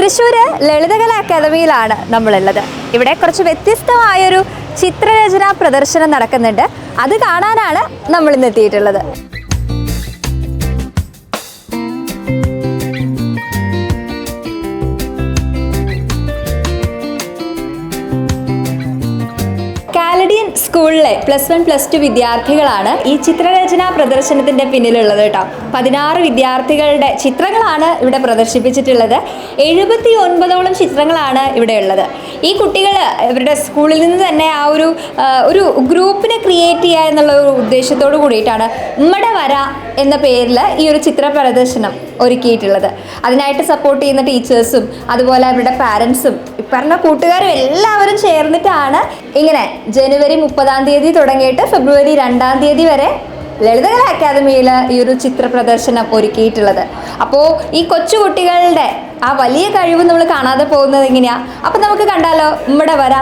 തൃശ്ശൂർ ലളിതകലാ അക്കാദമിയിലാണ് നമ്മളുള്ളത്. ഇവിടെ കുറച്ച് വ്യത്യസ്തമായൊരു ചിത്രരചനാ പ്രദർശനം നടക്കുന്നുണ്ട്. അത് കാണാനാണ് നമ്മൾ ഇന്ന് എത്തിയിട്ടുള്ളത്. കാലഡിയൻ സ്കൂളിലെ +1+2 വിദ്യാർത്ഥികളാണ് ഈ ചിത്രരചനാ പ്രദർശനത്തിൻ്റെ പിന്നിലുള്ളത് കേട്ടോ. 16 വിദ്യാർത്ഥികളുടെ ചിത്രങ്ങളാണ് ഇവിടെ പ്രദർശിപ്പിച്ചിട്ടുള്ളത്. 79ഓളം ചിത്രങ്ങളാണ് ഇവിടെ ഉള്ളത്. ഈ കുട്ടികൾ ഇവരുടെ സ്കൂളിൽ നിന്ന് തന്നെ ആ ഒരു ഗ്രൂപ്പിനെ ക്രിയേറ്റ് ചെയ്യുക എന്നുള്ള ഒരു ഉദ്ദേശത്തോടു കൂടിയിട്ടാണ് ഉമ്മടെ വര എന്ന പേരിൽ ഈ ഒരു ചിത്ര പ്രദർശനം ഒരുക്കിയിട്ടുള്ളത്. അതിനായിട്ട് സപ്പോർട്ട് ചെയ്യുന്ന ടീച്ചേഴ്സും അതുപോലെ അവരുടെ പാരൻസും പറഞ്ഞ കൂട്ടുകാരും എല്ലാവരും ചേർന്നിട്ടാണ് ഇങ്ങനെ ജനുവരി 30-ാം തീയതി തുടങ്ങിയിട്ട് ഫെബ്രുവരി 2-ാം തീയതി വരെ ലളിതകലാ അക്കാദമിയിൽ ഈ ഒരു ചിത്ര പ്രദർശനം ഒരുക്കിയിട്ടുള്ളത്. അപ്പോൾ ഈ കൊച്ചുകുട്ടികളുടെ ആ വലിയ കഴിവ് നമ്മൾ കാണാതെ പോകുന്നത് എങ്ങനെയാ? അപ്പം നമുക്ക് കണ്ടാലോ ഉമ്മടെ വര.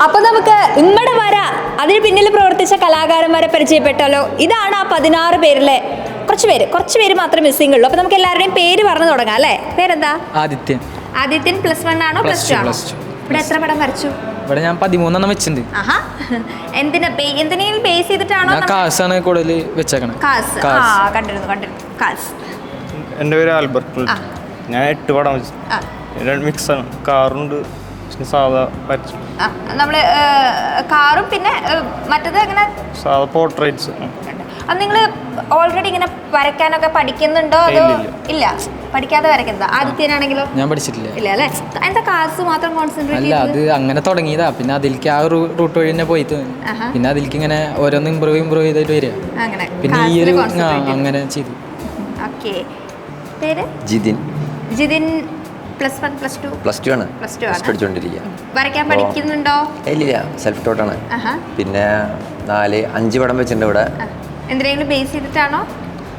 അപ്പോൾ നമുക്ക് ഉമ്മടെ വര അതിന് പിന്നിൽ പ്രവർത്തിച്ച കലാകാരന്മാരെ പരിചയപ്പെട്ടാലോ. ഇതാണ് ആ 16 പേരിലെ കുറച്ച് പേര് മാത്രമേ മിസ്സിംഗ് ഉള്ളൂ. അപ്പോൾ നമുക്ക് എല്ലാവരുടെയും പേര് പറഞ്ഞു തുടങ്ങാം അല്ലേ? പേരെന്താ? ആദിത്യൻ. ആദിത്യൻ +1 ആണോ +2 ആണോ? ഇവിടെ എത്ര പടം വരച്ചു? ഇവിടെ ഞാൻ 13 വെച്ചിട്ടുണ്ട്. എന്തിനെങ്കിലും ബേസ് ചെയ്തിട്ടാണോ? കാസാണ് കൂടുതൽ വെച്ചേക്കണം. കണ്ടിരുന്നു കാസ്. എൻ്റെ പേര് ആൽബർട്ട്. ഞാൻ 8 പടം വെച്ചു. മിക്സ് ആണ്. കാറുണ്ട്, സാധാ വരച്ചു. നമ്മള് കാറും പിന്നെ മറ്റത് എങ്ങനെ സാധാ പോർട്രേറ്റ്സ്. അത് നിങ്ങൾ ഓൾറെഡി ഇങ്ങനെ വരയ്ക്കാനൊക്കെ പഠിക്കുന്നുണ്ടോ അതോ ഇല്ല? പഠിക്കാതെ വരയ്ക്കുന്നതാ? ആദിത്യനാണെങ്കിലോ? ഞാൻ പഠിച്ചിട്ടില്ല. ഇല്ല അല്ലേ? എന്താ കാസ് മാത്രം കോൺസെൻട്രേറ്റ്? അല്ല, അത് അങ്ങനെ തുടങ്ങിയതാ. പിന്നെ അതിലേക്ക് ആ റൂട്ട് വഴി തന്നെ പോയിട്ട് പിന്നെ അതിലേക്ക് ഇങ്ങനെ ഓരോന്ന് ഇമ്പ്രൂവ് ചെയ്തിട്ട് വരിക. പിന്നെ ഈ ഒരു അങ്ങനെ ചെയ്തു. ഓക്കെ. പേര്? ജിതിൻ. +1 +2? +2 ആണ്. പഠിച്ചുകൊണ്ടിരിക്കുക. വരയ്ക്കാൻ പഠിക്കുന്നുണ്ടോ? ഇല്ല, സെൽഫ് ടോട്ടാണ്. പിന്നെ 4-5 പടം വെച്ചിട്ടുണ്ട് ഇവിടെ. എന്തെങ്കിലും ബേസ് ചെയ്തിട്ടാണോ?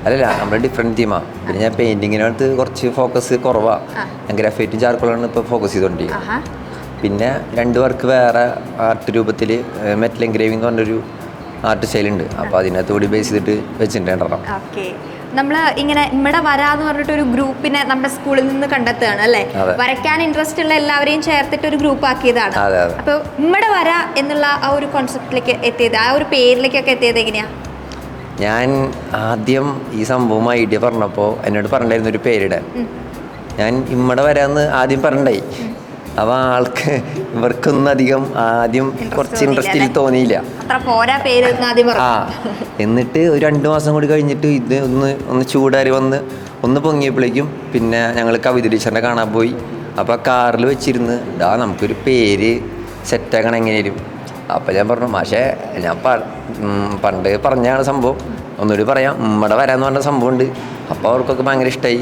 അല്ലല്ല നമ്മൾ ഡിഫറെൻറ്റ് ടീമാണ്. പിന്നെ ഞാൻ പെയിൻറ്റിങ്ങിനകത്ത് കുറച്ച് ഫോക്കസ് കുറവാണ്. ഞാൻ ഗ്രാഫൈറ്റും ചാർക്കോളാണ് ഇപ്പോൾ ഫോക്കസ് ചെയ്തുകൊണ്ടിരിക്കുന്നത്. പിന്നെ 2 വർക്ക് വേറെ ആർട്ട് രൂപത്തിൽ മെറ്റൽ എൻഗ്രേവിംഗ് എന്ന് പറഞ്ഞൊരു ആർട്ട് സ്റ്റൈലുണ്ട്. അപ്പോൾ അതിനകത്ത് കൂടി ബേസ് ചെയ്തിട്ട് വെച്ചിട്ടുണ്ടായിരുന്നു. ഓക്കെ, നമ്മൾ ഇങ്ങനെ ഇവിടെ വരാന്ന് പറഞ്ഞിട്ട് ഒരു ഗ്രൂപ്പിനെ നമ്മുടെ സ്കൂളിൽ നിന്ന് കണ്ടെത്തുകയാണ് അല്ലേ? വരയ്ക്കാൻ ഇൻട്രസ്റ്റ് ഉള്ള എല്ലാവരെയും ചേർത്തിട്ട് ഒരു ഗ്രൂപ്പ് ആക്കിയതാണ്. അപ്പോൾ ഇവിടെ വര എന്നുള്ള ആ ഒരു കോൺസെപ്റ്റിലേക്ക് എത്തിയത്, ആ ഒരു പേരിലേക്കൊക്കെ എത്തിയത് എങ്ങനെയാ? ഞാൻ ആദ്യം ഈ സംഭവം ഐഡിയ പറഞ്ഞപ്പോൾ എന്നോട് പറഞ്ഞിട്ടുണ്ടായിരുന്നു ഒരു പേരിടാൻ. ഞാൻ ഇമ്മടെ വരാമെന്ന് ആദ്യം പറഞ്ഞിട്ടുണ്ടായി. അപ്പോൾ ആൾക്ക് ഇവർക്കൊന്നും അധികം ആദ്യം കുറച്ച് ഇൻട്രസ്റ്റിൽ തോന്നിയില്ല. എന്നിട്ട് ഒരു 2 മാസം കൂടി കഴിഞ്ഞിട്ട് ഇത് ഒന്ന് ചൂടാറി വന്ന് ഒന്ന് പൊങ്ങിയപ്പോഴേക്കും പിന്നെ ഞങ്ങൾ കവിത ടീച്ചറിനെ കാണാൻ പോയി. അപ്പോൾ കാറിൽ വെച്ചിരുന്ന് നമുക്കൊരു പേര് സെറ്റാക്കണം എങ്ങനെയും. അപ്പോൾ ഞാൻ പറഞ്ഞു, മാഷേ ഞാൻ പണ്ട് പറഞ്ഞാണ് സംഭവം, ഒന്നുകൂടി പറയാം, ഉമ്മടെ വരാന്ന് പറഞ്ഞ സംഭവം ഉണ്ട്. അപ്പോൾ അവർക്കൊക്കെ ഭയങ്കര ഇഷ്ടമായി.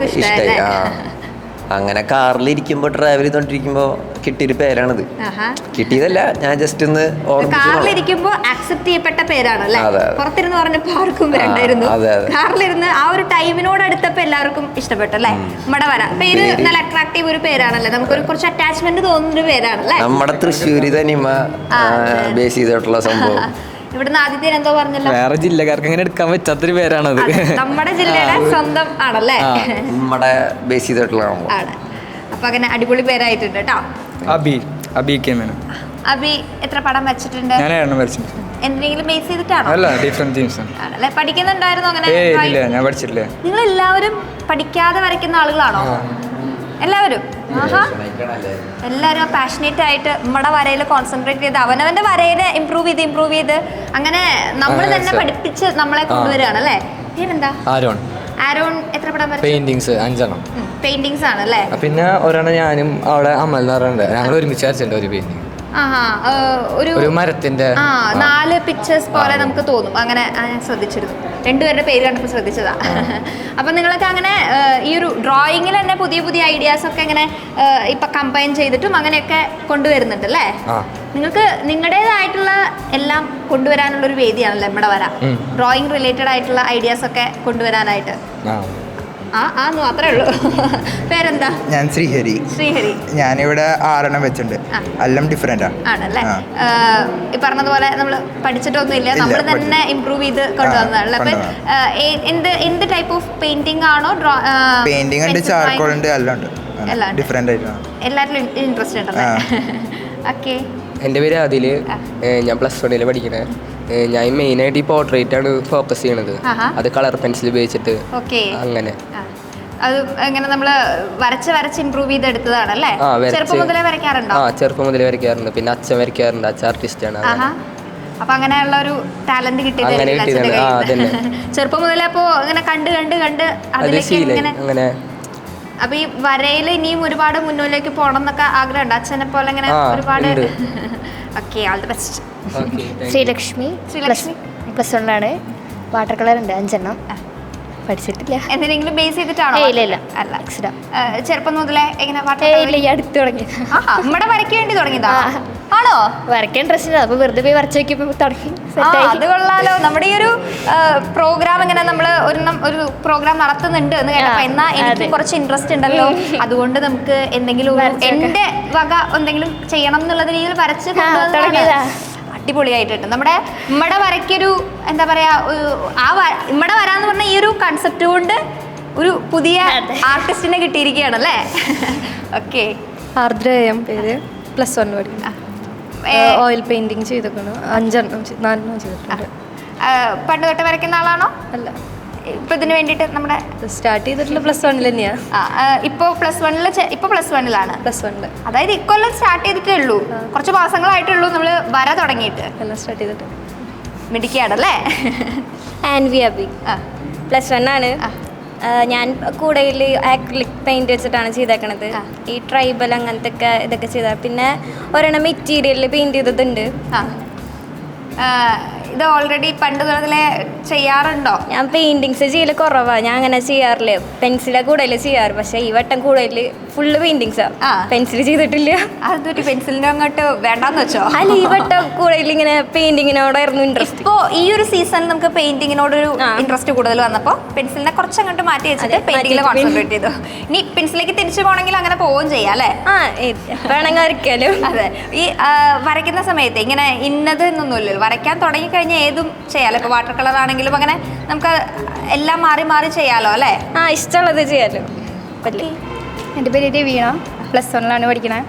ഇഷ്ടമായി. അങ്ങനെ കാറിലിരിക്കുമ്പോൾ ട്രാവൽ ചെയ്തോണ്ടിരിക്കുമ്പോൾ കിട്ടിയൊരു പേരാണിത്. കിട്ടിയതല്ല, ഞാൻ ജസ്റ്റ് ഒന്ന് കാറിലിരിക്കുമ്പോൾ ആക്സെപ്റ്റ് ചെയ്യപ്പെട്ട പേരാണല്ലേ? പുറത്തിരുന്ന് പറഞ്ഞപ്പോൾ ആർക്കും വേണ്ടായിരുന്നു. കാറിലിരുന്ന് ആ ഒരു ടൈമിനോട് അടുത്തപ്പോൾ എല്ലാവർക്കും ഇഷ്ടപ്പെട്ടല്ലേ? മടവര പേര് നല്ല അട്രാക്റ്റീവ് ഒരു പേരാണല്ലേ? നമുക്കൊരു കുറച്ച് അറ്റാച്ച്മെന്റ് തോന്നുന്ന ഒരു പേരാണല്ലേ? നമ്മുടെ തൃശ്ശൂര് തനിമ ബേസ് ചെയ്തിട്ടുള്ള സംഭവം. ഇവിടുന്ന് ആദ്യത്തെ എന്തോ പറഞ്ഞല്ലോ, വേറെ ജില്ലക്കാർക്ക് അങ്ങനെ എടുക്കാൻ പറ്റാത്തൊരു പേരാണത്. നമ്മുടെ ജില്ലയുടെ സ്വന്തം ആണല്ലേ? നമ്മുടെ ബേസ് ചെയ്തിട്ടുള്ള ആണ്. അപ്പൊ അങ്ങനെ അടിപൊളി പേരായിട്ടുണ്ട് കേട്ടോ. അബി എത്ര പടം വെച്ചിട്ടുണ്ട്? എന്തെങ്കിലും ബേസ് ചെയ്തിട്ടാണോ? ആണല്ലേ? പഠിക്കുന്നുണ്ടായിരുന്നു അങ്ങനെ? നിങ്ങൾ എല്ലാവരും പഠിക്കാതെ വരയ്ക്കുന്ന ആളുകളാണോ എല്ലാവരും? എല്ലാവരും പാഷനേറ്റ് ആയിട്ട് നമ്മുടെ വരയിൽ കോൺസെൻട്രേറ്റ് ചെയ്ത് അവനവന്റെ വരയിലെ ഇമ്പ്രൂവ് ചെയ്ത് അങ്ങനെ നമ്മൾ തന്നെ പഠിപ്പിച്ച് നമ്മളെ കൊണ്ടുവരികയാണ് അല്ലേ? പേരെന്താ? ആരോൺ. എത്ര പടം? പെയിന്റിങ്സ് 5 പെയിന്റിങ്സ് ആണ് അല്ലേ? പിന്നെ ഒരെണ്ണം ഞാനും അവിടെ അമൽ എന്ന് പറയുന്നുണ്ട്, ഞങ്ങൾ ഒരുമിച്ച് വരച്ചിട്ടുണ്ട് ഒരു പെയിന്റിങ്. ഒരു മരത്തിന്റെ 4 പിക്ചേഴ്സ് പോലെ നമുക്ക് തോന്നും. അങ്ങനെ ഞാൻ ശ്രദ്ധിച്ചിരുന്നു, 2 പേരുടെ പേര് കണ്ടപ്പോൾ ശ്രദ്ധിച്ചതാ. അപ്പം നിങ്ങളൊക്കെ അങ്ങനെ ഈ ഒരു ഡ്രോയിങ്ങിൽ തന്നെ പുതിയ പുതിയ ഐഡിയാസ് ഒക്കെ ഇങ്ങനെ ഇപ്പൊ കമ്പൈൻ ചെയ്തിട്ടും അങ്ങനെയൊക്കെ കൊണ്ടുവരുന്നുണ്ട് അല്ലേ? നിങ്ങൾക്ക് നിങ്ങളുടേതായിട്ടുള്ള എല്ലാം കൊണ്ടുവരാനുള്ളൊരു വേദിയാണല്ലോ നമ്മുടെ വര. ഡ്രോയിങ് റിലേറ്റഡ് ആയിട്ടുള്ള ഐഡിയാസ് ഒക്കെ കൊണ്ടുവരാനായിട്ട്. മാത്രമേ ഉള്ളൂ. പേരെന്താ? ഞാൻ ശ്രീഹരി. ഞാനിവിടെ 6 വെച്ചിട്ടുണ്ട്. എല്ലാം ഡിഫറെന്റ് ആണല്ലേ? ഈ പറഞ്ഞതുപോലെ നമ്മൾ പഠിച്ചിട്ടൊന്നുമില്ല, നമ്മൾ തന്നെ ഇംപ്രൂവ് ചെയ്ത് കൊണ്ടുവന്നതാണല്ലോ. അപ്പൊ എന്ത് ടൈപ്പ് ഓഫ് പെയിന്റിംഗ് ആണോ? പെയിന്റിംഗ് ഉണ്ട്, ചാർക്കോൾ ഉണ്ട്, എല്ലാം ഉണ്ട്. ഡിഫറെന്റ് ആയിട്ടാണ്. എല്ലാത്തിലും ഇൻട്രസ്റ്റ് ഉണ്ടല്ലേ? ഓക്കെ. എൻ്റെ പേര് ആദില്. ഞാൻ +1 പഠിക്കണേ. ഞാൻ മെയിനായിട്ട് ഈ പോർട്രേറ്റ് ആണ് ഫോക്കസ് ചെയ്യണത്. അത് കളർ പെൻസിൽ ഉപയോഗിച്ചിട്ട് അങ്ങനെ അത് അങ്ങനെ നമ്മള് വരച്ച് ഇംപ്രൂവ് ചെയ്തെടുത്തതാണല്ലേ? ചെറുപ്പം മുതലേ വരയ്ക്കാറുണ്ടോ? ചെറുപ്പം മുതലേ വരയ്ക്കാറുണ്ട്. പിന്നെ അച്ഛൻ വരയ്ക്കാറുണ്ട്, അച്ഛൻ ആർട്ടിസ്റ്റാണ്. അപ്പൊ അങ്ങനെയുള്ള ഒരു ടാലന്റ് കിട്ടിയത് ചെറുപ്പം മുതലേ? അപ്പോ അങ്ങനെ കണ്ട് അങ്ങനെ. അപ്പൊ ഈ വരയിൽ ഇനിയും ഒരുപാട് മുന്നിലേക്ക് പോകണം എന്നൊക്കെ ആഗ്രഹമുണ്ട് അച്ഛനെ പോലെ? അങ്ങനെ ഒരുപാട്. Okay, all the best. Sreelakshmi +1 water colour ഉണ്ട് 5 പഠിച്ചിട്ടില്ല. എന്തെങ്കിലും ബേസ് ചെയ്തിട്ടാണോ? ഇല്ല. ചെറുപ്പം മുതലേ എങ്ങനെ അടുത്ത് തുടങ്ങി? നമ്മുടെ വരയ്ക്ക് വേണ്ടി തുടങ്ങിയതാ ആണോ? വരയ്ക്കാൻ ഇൻട്രസ്റ്റ് ഉണ്ട്. അപ്പൊ വെറുതെ പോയി വരച്ച് നോക്കിയപ്പോ തുടങ്ങി. അത് കൊള്ളാലോ. നമ്മുടെ ഈ ഒരു പ്രോഗ്രാം ഇങ്ങനെ നമ്മള് ഒരു പ്രോഗ്രാം നടത്തുന്നുണ്ട് എന്ന് കേട്ടപ്പോ എന്നാ എനിക്ക് കുറച്ച് ഇൻട്രസ്റ്റ് ഉണ്ടല്ലോ, അതുകൊണ്ട് നമുക്ക് എന്തെങ്കിലും എന്റെ വക എന്തെങ്കിലും ചെയ്യണം എന്നുള്ള രീതിയിൽ വരച്ച് തുടങ്ങിയതാ. അടിപൊളിയായിട്ടുണ്ട്. നമ്മുടെ വരയ്ക്കൊരു എന്താ പറയാ, നമ്മുടെ വരാന്ന് പറഞ്ഞ ഈ ഒരു കൺസെപ്റ്റ് കൊണ്ട് ഒരു പുതിയ ആർട്ടിസ്റ്റിനെ കിട്ടിയിരിക്കുകയാണല്ലേ? ഓക്കെ. ആർദ്രയം പേര്, +1 പഠിക്കുന്നു. ഓയിൽ പെയിന്റിങ് ചെയ്തേക്കുന്നു 4 ചെയ്തിട്ടുണ്ട്. പണ്ട് തൊട്ട് വരയ്ക്കുന്ന ആളാണോ? അല്ല, ഇപ്പൊ ഇതിന് വേണ്ടിട്ട് നമ്മുടെ സ്റ്റാർട്ട് ചെയ്തിട്ടുള്ള +1 തന്നെയാ. ഇപ്പൊ +1ലാണ്. അതായത് ഇക്കൊല്ലം സ്റ്റാർട്ട് ചെയ്തിട്ടേ ഉള്ളൂ, കുറച്ച് മാസങ്ങളായിട്ടുള്ളൂ നമ്മള് വര തുടങ്ങിയിട്ട്. എല്ലാം സ്റ്റാർട്ട് ചെയ്തിട്ട് മിടിക്കുകയാണല്ലേ? ആൻവി അബി +1 ആണ്. ഞാൻ കൂടുതൽ ആക്രിലിക് പെയിന്റ് വെച്ചിട്ടാണ് ചെയ്തേക്കണത്. ഈ ട്രൈബൽ അങ്ങനത്തെ ഒക്കെ ഇതൊക്കെ ചെയ്ത. പിന്നെ ഒരെണ്ണം മെറ്റീരിയലിൽ പെയിന്റ് ചെയ്തതുണ്ട്. ഇത് ഓൾറെഡി പണ്ട് മുതലേ ചെയ്യാറുണ്ടോ? ഞാൻ പെയിന്റിങ്സ് ചെയ്യൽ കുറവാണ്, ഞാൻ അങ്ങനെ ചെയ്യാറില്ല. പെൻസിലെ കൂടുതൽ ചെയ്യാറ്, പക്ഷേ ഈ വട്ടം കൂടുതൽ ഫുള്ള് പെയിന്റിങ്സാണ്. പെൻസിൽ ചെയ്തിട്ടില്ല. അതൊരു പെൻസിലിന്റെ അങ്ങോട്ട് വേണ്ടാന്ന് വെച്ചോ? അല്ല, ഈ വട്ടം കൂടുതൽ ഇങ്ങനെ പെയിന്റിങ്ങിനോടായിരുന്നു ഇൻട്രസ്റ്റ്. ഇപ്പോൾ ഈ ഒരു സീസണിൽ നമുക്ക് പെയിന്റിങ്ങിനോടൊരു ഇൻട്രസ്റ്റ് കൂടുതൽ വന്നപ്പോൾ പെൻസിലിനെ കുറച്ചങ്ങോട്ട് മാറ്റി വെച്ചിട്ട് പെയിന്റിങ്ങിൽ കോൺസെൻട്രേറ്റ് ചെയ്തു. ഇനി പെൻസിലേക്ക് തിരിച്ചു പോകണമെങ്കിൽ അങ്ങനെ പോവുകയും ചെയ്യാം അല്ലേ? വേണമെങ്കിൽ വരയ്ക്കാലും. അതെ. ഈ വരയ്ക്കുന്ന സമയത്ത് ഇങ്ങനെ ഇന്നത് എന്നൊന്നുമില്ലല്ലോ, വരയ്ക്കാൻ തുടങ്ങിക്കഴിഞ്ഞാൽ ഏതും ചെയ്യാലോ. ഇപ്പോൾ വാട്ടർ കളർ ആണെങ്കിലും അങ്ങനെ നമുക്ക് എല്ലാം മാറി മാറി ചെയ്യാലോ അല്ലേ? ഇഷ്ടമുള്ളത് ചെയ്യാലോ. എൻ്റെ പേര് രവീണ, +1 പഠിക്കണേ.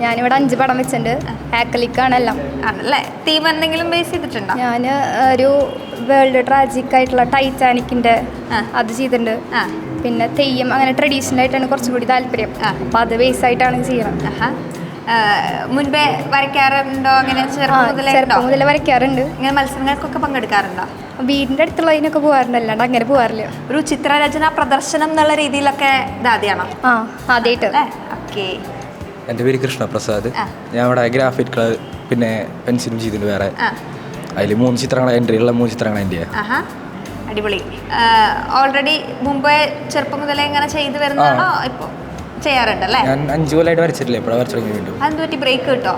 ഞാനിവിടെ 5 പടം വെച്ചിട്ടുണ്ട്. ആക്രിലിക്കാണ് എല്ലാം. ആണല്ലേ? തീം എന്തെങ്കിലും ബേസ് ചെയ്തിട്ടുണ്ടോ? ഞാൻ ഒരു വേൾഡ് ട്രാജിക് ആയിട്ടുള്ള ടൈറ്റാനിക്കിൻ്റെ അത് ചെയ്തിട്ടുണ്ട്. പിന്നെ തെയ്യം, അങ്ങനെ ട്രഡീഷണൽ ആയിട്ടാണ് കുറച്ചുകൂടി താല്പര്യം. അപ്പം അത് ബേസ് ആയിട്ടാണ് ചെയ്യണം. മുൻപേ വരയ്ക്കാറുണ്ടോ? അങ്ങനെ ചെറുപ്പം മുതലേ വരയ്ക്കാറുണ്ട്. ഇങ്ങനെ മത്സരങ്ങൾക്കൊക്കെ പങ്കെടുക്കാറുണ്ടോ? വീടിൻ്റെ അടുത്തുള്ളതിനൊക്കെ പോകാറുണ്ട്, അല്ലാണ്ട് അങ്ങനെ പോകാറില്ല. ഒരു ചിത്രരചന പ്രദർശനം എന്നുള്ള രീതിയിലൊക്കെ ഇതാദ്യമാണോ? ആദ്യമായിട്ട്. ഓക്കെ. എൻ്റെ പേര് കൃഷ്ണപ്രസാദ്. ഞാൻ ഇവിടെ ഗ്രാഫിക് കളർ പിന്നെ പെൻസിലും ചെയ്തിട്ടുണ്ട്. വേറെ അതിൽ 3 ചിത്രങ്ങൾ എൻ്റെ ഉള്ള 3 ചിത്രങ്ങൾ എൻ്റെ. അടിപൊളി. ഓൾറെഡി മുമ്പേ ചെറുപ്പം മുതലേ ഇങ്ങനെ ചെയ്തു വരുന്നതാണോ? ഇപ്പോൾ ചെയ്യാറുണ്ടല്ലേ? ഞാൻ 5 കൊല്ലമായിട്ട് വരച്ചിട്ടില്ല, എപ്പോഴാണ് വരച്ചു തുടങ്ങി വീണ്ടും. അതെന്ത് പറ്റി ബ്രേക്ക് കിട്ടോ?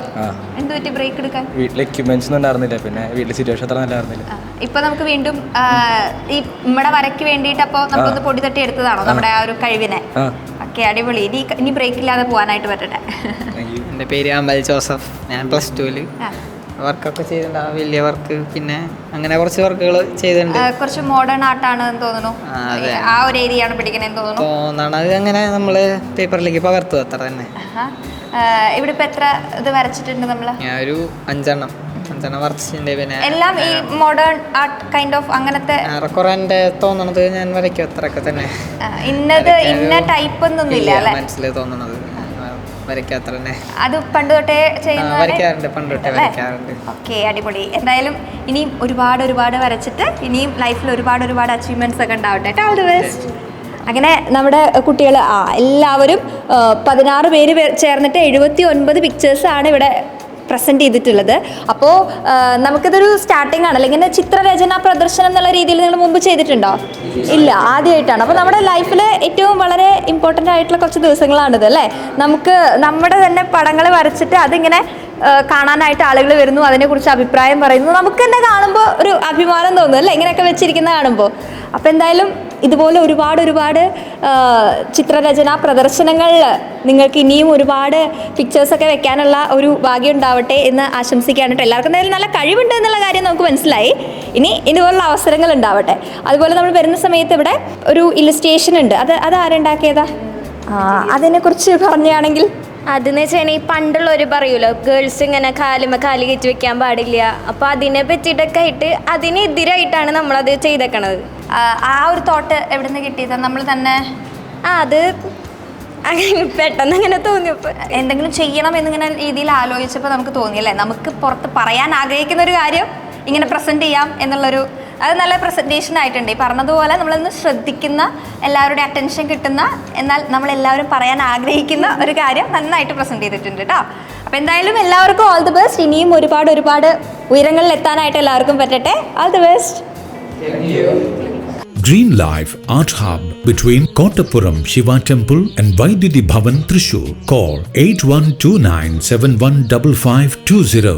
എന്ത് പറ്റി ബ്രേക്ക് എടുക്കാൻ? വീട്ടിൽ എക്യുപ്മെന്റ്സ് ഒന്നും ഉണ്ടായിരുന്നില്ല, പിന്നെ വീട്ടിലെ സിറ്റുവേഷൻ അത്ര നല്ലായിരുന്നില്ല. ഇപ്പൊ നമുക്ക് വീണ്ടും ഈ നമ്മുടെ വരയ്ക്ക് വേണ്ടിയിട്ട് അപ്പോൾ നമ്മളൊന്ന് പൊടി തട്ടി എടുത്തതാണോ നമ്മുടെ ആ ഒരു കഴിവിനെ? ഓക്കെ, അടിപൊളി. ഇനി ബ്രേക്ക് ഇല്ലാതെ പോകാനായിട്ട് പറ്റട്ടെ. എൻ്റെ പേര് അമൽ ജോസഫ്. ഞാൻ +2 വർക്കൊക്കെ ചെയ്തിട്ടുണ്ട്. വലിയ വർക്ക്, പിന്നെ അങ്ങനെ കുറച്ച് വർക്കുകൾ ചെയ്തിട്ടുണ്ട്. കുറച്ച് മോഡേൺ ആർട്ടാണ് തോന്നുന്നു. ആ ഒരു ഏരിയയാണ് പിടിക്കണേന്ന് തോന്നണം. അത് അങ്ങനെ നമ്മൾ പേപ്പറിലേക്ക് പകർത്തുക, അത്ര തന്നെ. ഇവിടെ ഇപ്പൊ എത്ര ഇത് വരച്ചിട്ടുണ്ട് നമ്മള്? ഞാൻ ഒരു 5 വരച്ചിട്ടുണ്ട്. പിന്നെ എല്ലാം ഈ മോഡേൺ ആർട്ട് കൈൻഡ് ഓഫ് അങ്ങനത്തെ കുറെ എൻ്റെ തോന്നണത് ഞാൻ വരയ്ക്കും, അത്രയൊക്കെ തന്നെ. ഇന്ന ടൈപ്പ് ഒന്നുമില്ല അല്ലേ? മനസ്സിൽ തോന്നണത് വരയ്ക്കാത്ര തന്നെ. അത് പണ്ട് തൊട്ടേ വരയ്ക്കാറുണ്ട്, പണ്ട് തൊട്ടേ വരയ്ക്കാറുണ്ട്. ഓക്കെ, അടിപൊളി. എന്തായാലും ഇനിയും ഒരുപാട് വരച്ചിട്ട് ഇനിയും ലൈഫിൽ ഒരുപാട് അച്ചീവ്മെന്റ്സ് ഒക്കെ ഉണ്ടാവട്ടെ. All the best. അങ്ങനെ നമ്മുടെ കുട്ടികൾ എല്ലാവരും 16 പേര് ചേർന്നിട്ട് 79 പിക്ചേഴ്സാണ് ഇവിടെ പ്രസൻറ്റ് ചെയ്തിട്ടുള്ളത്. അപ്പോൾ നമുക്കിതൊരു സ്റ്റാർട്ടിംഗ് ആണല്ലോ. ഇങ്ങനെ ചിത്രരചന പ്രദർശനം എന്നുള്ള രീതിയിൽ നിങ്ങൾ മുമ്പ് ചെയ്തിട്ടുണ്ടോ? ഇല്ല, ആദ്യമായിട്ടാണ്. അപ്പോൾ നമ്മുടെ ലൈഫിൽ ഏറ്റവും വളരെ ഇമ്പോർട്ടൻ്റ് ആയിട്ടുള്ള കുറച്ച് ദിവസങ്ങളാണിത് അല്ലേ? നമുക്ക് നമ്മുടെ തന്നെ പടങ്ങൾ വരച്ചിട്ട് അതിങ്ങനെ കാണാനായിട്ട് ആളുകൾ വരുന്നു, അതിനെക്കുറിച്ച് അഭിപ്രായം പറയുന്നു. നമുക്ക് തന്നെ കാണുമ്പോൾ ഒരു അഭിമാനം തോന്നും അല്ലേ, ഇങ്ങനെയൊക്കെ വെച്ചിരിക്കുന്ന കാണുമ്പോൾ. അപ്പോൾ എന്തായാലും ഇതുപോലെ ഒരുപാട് ചിത്രരചനാ പ്രദർശനങ്ങളിൽ നിങ്ങൾക്ക് ഇനിയും ഒരുപാട് പിക്ചേഴ്സൊക്കെ വെക്കാനുള്ള ഒരു ഭാഗ്യം ഉണ്ടാവട്ടെ എന്ന് ആശംസിക്കുകയാണ് കേട്ടോ. എല്ലാവർക്കും എന്തായാലും നല്ല കഴിവുണ്ട് എന്നുള്ള കാര്യം നമുക്ക് മനസ്സിലായി. ഇനി ഇതുപോലുള്ള അവസരങ്ങൾ ഉണ്ടാവട്ടെ. അതുപോലെ നമ്മൾ വരുന്ന സമയത്ത് ഇവിടെ ഒരു ഇല്ലസ്ട്രേഷൻ ഉണ്ട്. അത് ആരുണ്ടാക്കിയതാ? അതിനെക്കുറിച്ച് പറയുകയാണെങ്കിൽ അതെന്ന് വെച്ചാൽ ഈ പണ്ടുള്ളവർ പറയുമല്ലോ, ഗേൾസ് ഇങ്ങനെ കാല് കയറ്റി വെക്കാൻ പാടില്ല. അപ്പോൾ അതിനെ പറ്റിയിട്ടൊക്കെ ആയിട്ട് അതിനെതിരായിട്ടാണ് നമ്മളത് ചെയ്തേക്കണത്. ആ ഒരു തോട്ട് എവിടെ നിന്ന് കിട്ടിയത്? നമ്മൾ തന്നെ അത് പെട്ടെന്ന് അങ്ങനെ തോന്നിയപ്പോൾ എന്തെങ്കിലും ചെയ്യണം എന്നിങ്ങനെ രീതിയിൽ ആലോചിച്ചപ്പോൾ നമുക്ക് തോന്നിയല്ലേ, നമുക്ക് പുറത്ത് പറയാൻ ആഗ്രഹിക്കുന്ന ഒരു കാര്യം ഇങ്ങനെ പ്രസൻറ്റ് ചെയ്യാം എന്നുള്ളൊരു, അത് നല്ല പ്രസൻറ്റേഷൻ ആയിട്ടുണ്ട്. ഈ പറഞ്ഞതുപോലെ നമ്മളൊന്ന് ശ്രദ്ധിക്കുന്ന, എല്ലാവരുടെ അറ്റൻഷൻ കിട്ടുന്ന, എന്നാൽ നമ്മളെല്ലാവരും പറയാൻ ആഗ്രഹിക്കുന്ന ഒരു കാര്യം നന്നായിട്ട് പ്രസൻറ്റ് ചെയ്തിട്ടുണ്ട് കേട്ടോ. അപ്പോൾ എന്തായാലും എല്ലാവർക്കും ഓൾ ദി ബെസ്റ്റ്. ഇനിയും ഒരുപാട് ഉയരങ്ങളിൽ എത്താനായിട്ട് എല്ലാവർക്കും പറ്റട്ടെ. All the best. Dream Life Art Hub between Kottapuram Shiva Temple and Vaidudi Bhavan, Thrissur. Call 8129715520.